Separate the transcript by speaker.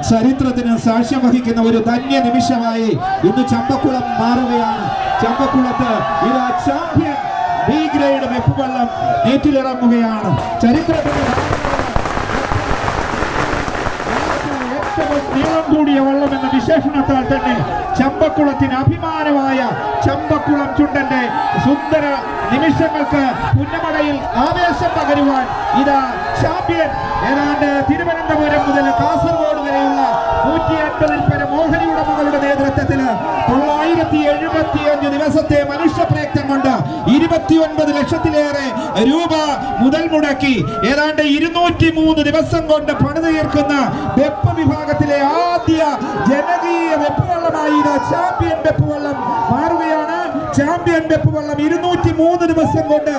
Speaker 1: ചരിത്രത്തിന് സാക്ഷ്യം വഹിക്കുന്ന ഒരു ധന്യ നിമിഷമായി ഇന്ന് ചമ്പക്കുളം മാറുകയാണ്. ചമ്പക്കുളത്ത് ഇത് ചാമ്പ്യൻ ബി ഗ്രേഡ് വെപ്പുവെള്ളം നീറ്റിലിറങ്ങുകയാണ്. ചരിത്രത്തിന് ഏറ്റവും നീളം കൂടിയ വെള്ളം എന്ന വിശേഷണത്താൽ തന്നെ ചമ്പക്കുളത്തിന് അഭിമാനമായ ചമ്പക്കുളം ചുണ്ടന്റെ സുന്ദര നിമിഷങ്ങൾക്ക് പുന്നമടയിൽ ആവേശം പകരുവാൻ ഇതാ ചാമ്പ്യൻ ഏതാണ്ട് തിരുവനന്തപുരം മുതൽ കാസർഗോഡ് വരെയുള്ള 150-ൽ പരം ഓഹരി ഉടമകളുടെ നേതൃത്വത്തിൽ 975 ദിവസത്തെ മനുഷ്യപ്രയത്നം കൊണ്ട് 29 ലക്ഷത്തിലേറെ രൂപ മുതൽ മുടക്കി ഏതാണ്ട് 203 ദിവസം കൊണ്ട് പണിതീർക്കുന്ന വെപ്പ് വിഭാഗത്തിലെ ആദ്യ ജനകീയ വെപ്പുവെള്ളമായി ചാമ്പ്യൻ വെപ്പുവെള്ളം മാറുകയാണ്. ചാമ്പ്യൻ വെപ്പുവെള്ളം 203 ദിവസം കൊണ്ട്